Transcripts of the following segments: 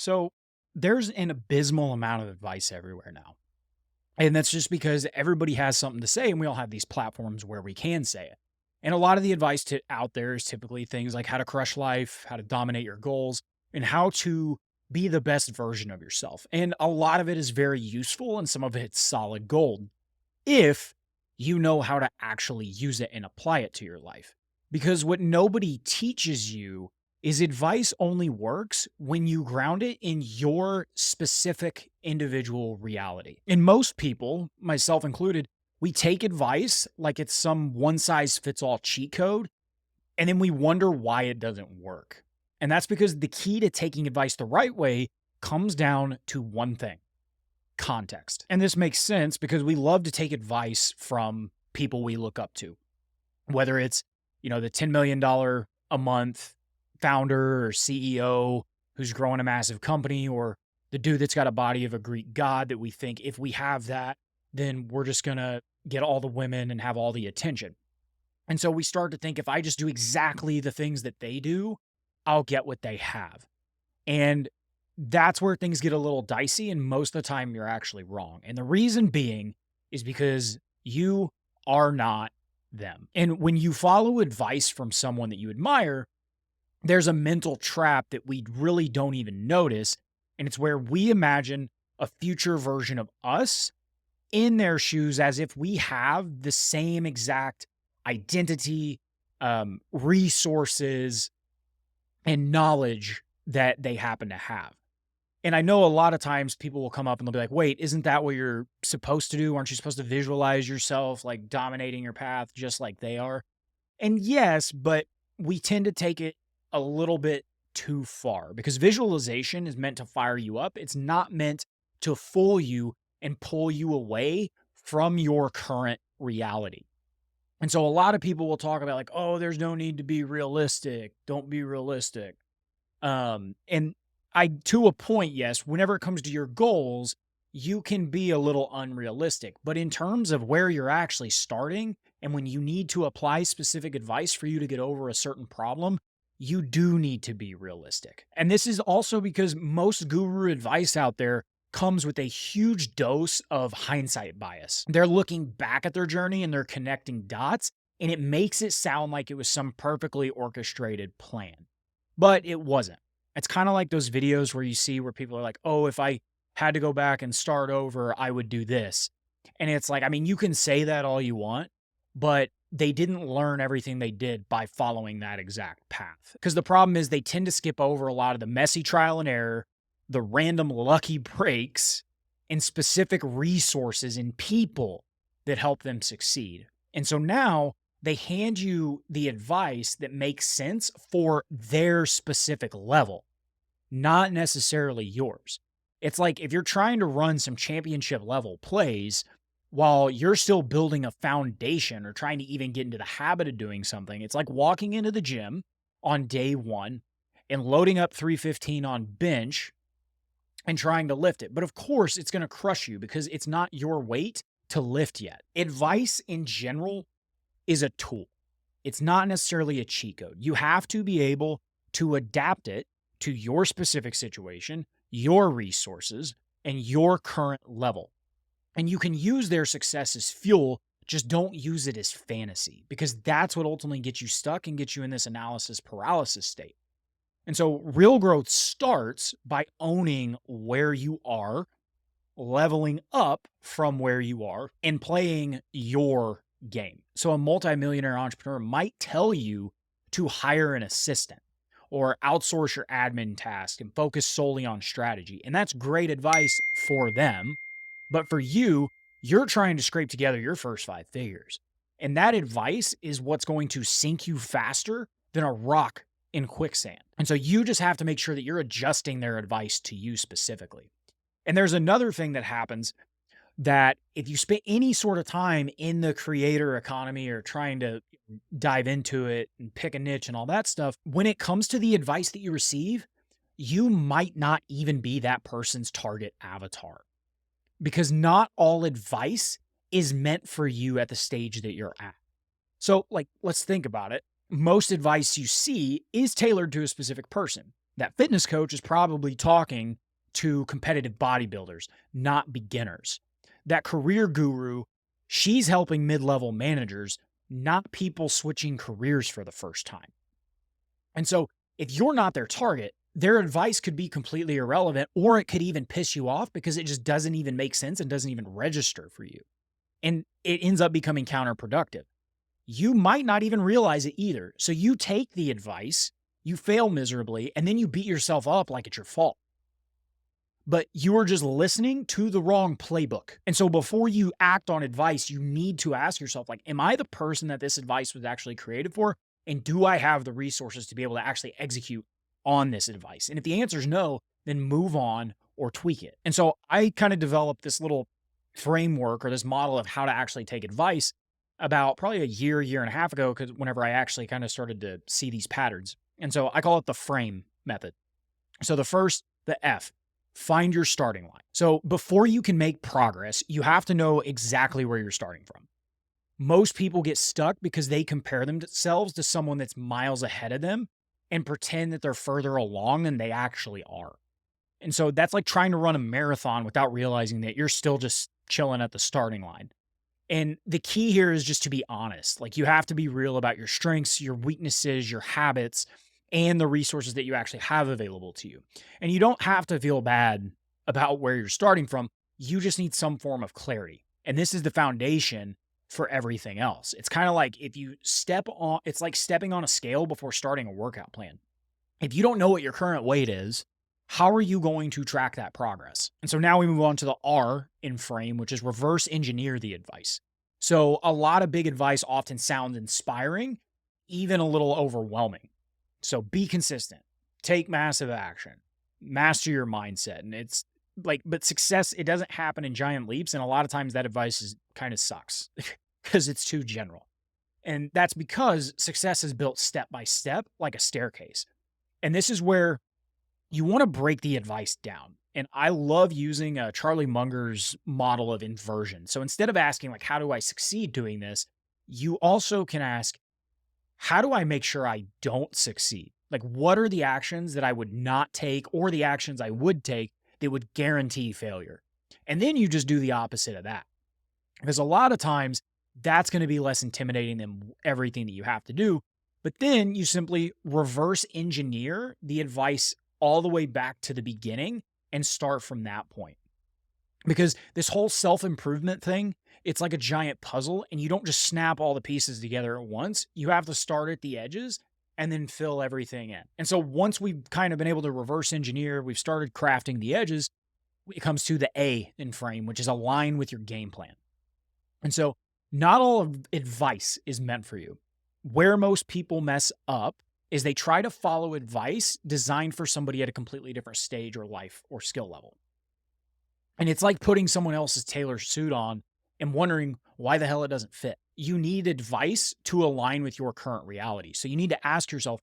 So there's an abysmal amount of advice everywhere now. And that's just because everybody has something to say and we all have these platforms where we can say it. And a lot of the advice out there is typically things like how to crush life, how to dominate your goals, and how to be the best version of yourself. And a lot of it is very useful and some of it's solid gold if you know how to actually use it and apply it to your life. Because what nobody teaches you is advice only works when you ground it in your specific individual reality. And most people, myself included, we take advice like it's some one size fits all cheat code, and then we wonder why it doesn't work. And that's because the key to taking advice the right way comes down to one thing: context. And this makes sense because we love to take advice from people we look up to, whether it's, the $10 million a month founder or CEO who's growing a massive company, or the dude that's got a body of a Greek god that we think if we have that, then we're just going to get all the women and have all the attention. And so we start to think if I just do exactly the things that they do, I'll get what they have. And that's where things get a little dicey. And most of the time, you're actually wrong. And the reason being is because you are not them. And when you follow advice from someone that you admire, there's a mental trap that we really don't even notice. And it's where we imagine a future version of us in their shoes as if we have the same exact identity, resources, and knowledge that they happen to have. And I know a lot of times people will come up and they'll be like, wait, isn't that what you're supposed to do? Aren't you supposed to visualize yourself like dominating your path just like they are? And yes, but we tend to take it a little bit too far because visualization is meant to fire you up. It's not meant to fool you and pull you away from your current reality. And so a lot of people will talk about like, oh, there's no need to be realistic. Don't be realistic. And to a point, yes, whenever it comes to your goals, you can be a little unrealistic. But in terms of where you're actually starting and when you need to apply specific advice for you to get over a certain problem, you do need to be realistic. And this is also because most guru advice out there comes with a huge dose of hindsight bias. They're looking back at their journey and they're connecting dots, and it makes it sound like it was some perfectly orchestrated plan. But it wasn't. It's kind of like those videos where you see where people are like, oh, if I had to go back and start over, I would do this. And it's like, I mean, you can say that all you want, but they didn't learn everything they did by following that exact path. Because the problem is they tend to skip over a lot of the messy trial and error, the random lucky breaks, and specific resources and people that help them succeed. And so now they hand you the advice that makes sense for their specific level, not necessarily yours. It's like if you're trying to run some championship level plays while you're still building a foundation or trying to even get into the habit of doing something, it's like walking into the gym on day one and loading up 315 on bench and trying to lift it. But of course, it's going to crush you because it's not your weight to lift yet. Advice in general is a tool. It's not necessarily a cheat code. You have to be able to adapt it to your specific situation, your resources, and your current level. And you can use their success as fuel, just don't use it as fantasy because that's what ultimately gets you stuck and gets you in this analysis paralysis state. And so real growth starts by owning where you are, leveling up from where you are, and playing your game. So a multimillionaire entrepreneur might tell you to hire an assistant or outsource your admin task and focus solely on strategy. And that's great advice for them. But for you, you're trying to scrape together your first 5 figures. And that advice is what's going to sink you faster than a rock in quicksand. And so you just have to make sure that you're adjusting their advice to you specifically. And there's another thing that happens that if you spend any sort of time in the creator economy or trying to dive into it and pick a niche and all that stuff, when it comes to the advice that you receive, you might not even be that person's target avatar because not all advice is meant for you at the stage that you're at. So let's think about it. Most advice you see is tailored to a specific person. That fitness coach is probably talking to competitive bodybuilders, not beginners. That career guru, she's helping mid level managers, not people switching careers for the first time. And so if you're not their target, their advice could be completely irrelevant, or it could even piss you off because it just doesn't even make sense and doesn't even register for you. And it ends up becoming counterproductive. You might not even realize it either. So you take the advice, you fail miserably, and then you beat yourself up like it's your fault. But you are just listening to the wrong playbook. And so before you act on advice, you need to ask yourself, like, am I the person that this advice was actually created for? And do I have the resources to be able to actually execute on this advice? And if the answer is no, then move on or tweak it. And so I kind of developed this little framework or this model of how to actually take advice about probably a year and a half ago, because whenever I actually kind of started to see these patterns. And so I call it the frame method. So the first, the F, find your starting line. So before you can make progress, you have to know exactly where you're starting from. Most people get stuck because they compare themselves to someone that's miles ahead of them and pretend that they're further along than they actually are. And so that's like trying to run a marathon without realizing that you're still just chilling at the starting line. And the key here is just to be honest. Like, you have to be real about your strengths, your weaknesses, your habits, and the resources that you actually have available to you. And you don't have to feel bad about where you're starting from. You just need some form of clarity. And this is the foundation for everything else. It's kind of like if you it's like stepping on a scale before starting a workout plan. If you don't know what your current weight is, how are you going to track that progress? And so now we move on to the R in frame, which is reverse engineer the advice. So a lot of big advice often sounds inspiring, even a little overwhelming. So be consistent, take massive action, master your mindset. And it's like, but success, it doesn't happen in giant leaps. And a lot of times that advice is kind of sucks because it's too general. And that's because success is built step by step, like a staircase. And this is where you want to break the advice down. And I love using Charlie Munger's model of inversion. So instead of asking, like, how do I succeed doing this? You also can ask, how do I make sure I don't succeed? Like, what are the actions that I would not take or the actions I would take that would guarantee failure? And then you just do the opposite of that. Because a lot of times that's going to be less intimidating than everything that you have to do. But then you simply reverse engineer the advice all the way back to the beginning and start from that point. Because this whole self-improvement thing, it's like a giant puzzle, and you don't just snap all the pieces together at once. You have to start at the edges and then fill everything in. And so once we've kind of been able to reverse engineer, we've started crafting the edges, it comes to the A in frame, which is align with your game plan. And so not all of advice is meant for you. Where most people mess up is they try to follow advice designed for somebody at a completely different stage or life or skill level. And it's like putting someone else's tailored suit on and wondering why the hell it doesn't fit. You need advice to align with your current reality. So you need to ask yourself,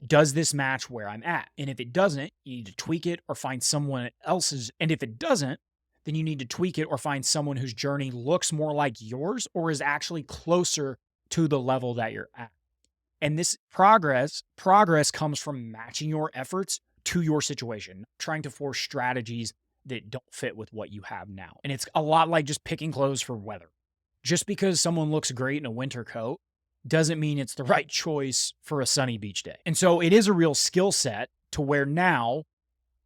does this match where I'm at? And if it doesn't, you need to tweak it or find someone else's. And if it doesn't, then you need to tweak it or find someone whose journey looks more like yours or is actually closer to the level that you're at. And this progress comes from matching your efforts to your situation, trying to force strategies that don't fit with what you have now. And it's a lot like just picking clothes for weather. Just because someone looks great in a winter coat doesn't mean it's the right choice for a sunny beach day. And so it is a real skill set to where now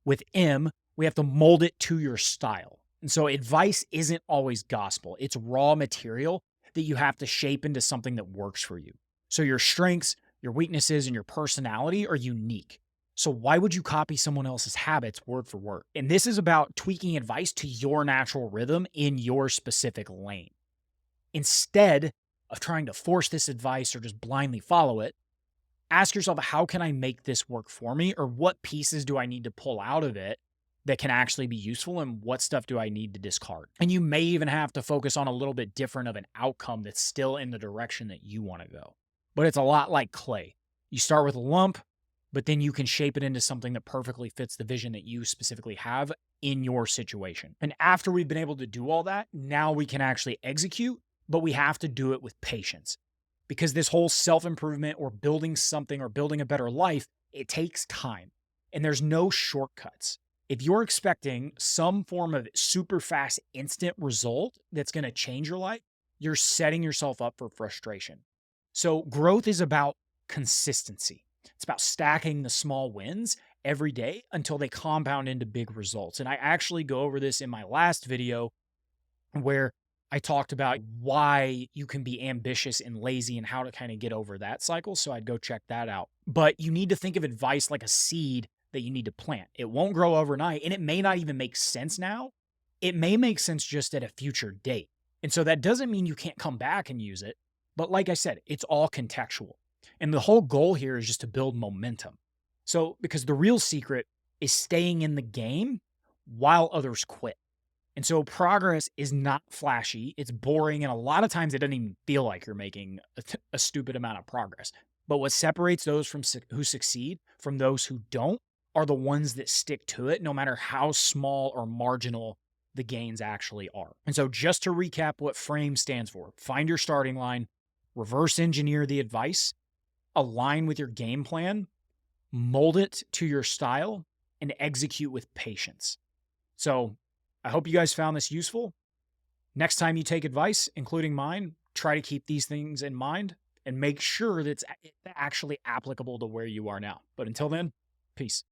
with M, we have to mold it to your style. And so advice isn't always gospel. It's raw material that you have to shape into something that works for you. So your strengths, your weaknesses, and your personality are unique. So why would you copy someone else's habits word for word? And this is about tweaking advice to your natural rhythm in your specific lane. Instead of trying to force this advice or just blindly follow it, ask yourself, how can I make this work for me? Or what pieces do I need to pull out of it that can actually be useful? And what stuff do I need to discard? And you may even have to focus on a little bit different of an outcome that's still in the direction that you want to go. But it's a lot like clay. You start with a lump, but then you can shape it into something that perfectly fits the vision that you specifically have in your situation. And after we've been able to do all that, now we can actually execute, but we have to do it with patience. Because this whole self-improvement or building something or building a better life, it takes time. And there's no shortcuts. If you're expecting some form of super fast instant result that's going to change your life, you're setting yourself up for frustration. So growth is about consistency. It's about stacking the small wins every day until they compound into big results. And I actually go over this in my last video where I talked about why you can be ambitious and lazy and how to kind of get over that cycle. So I'd go check that out. But you need to think of advice like a seed that you need to plant. It won't grow overnight, and it may not even make sense now. It may make sense just at a future date. And so that doesn't mean you can't come back and use it. But like I said, it's all contextual. And the whole goal here is just to build momentum. So, because the real secret is staying in the game while others quit. And so progress is not flashy, it's boring, and a lot of times it doesn't even feel like you're making a stupid amount of progress. But what separates those who succeed from those who don't are the ones that stick to it, no matter how small or marginal the gains actually are. And so just to recap what FRAME stands for: find your starting line, reverse engineer the advice, align with your game plan, mold it to your style, and execute with patience. So I hope you guys found this useful. Next time you take advice, including mine, try to keep these things in mind and make sure that it's actually applicable to where you are now. But until then, peace.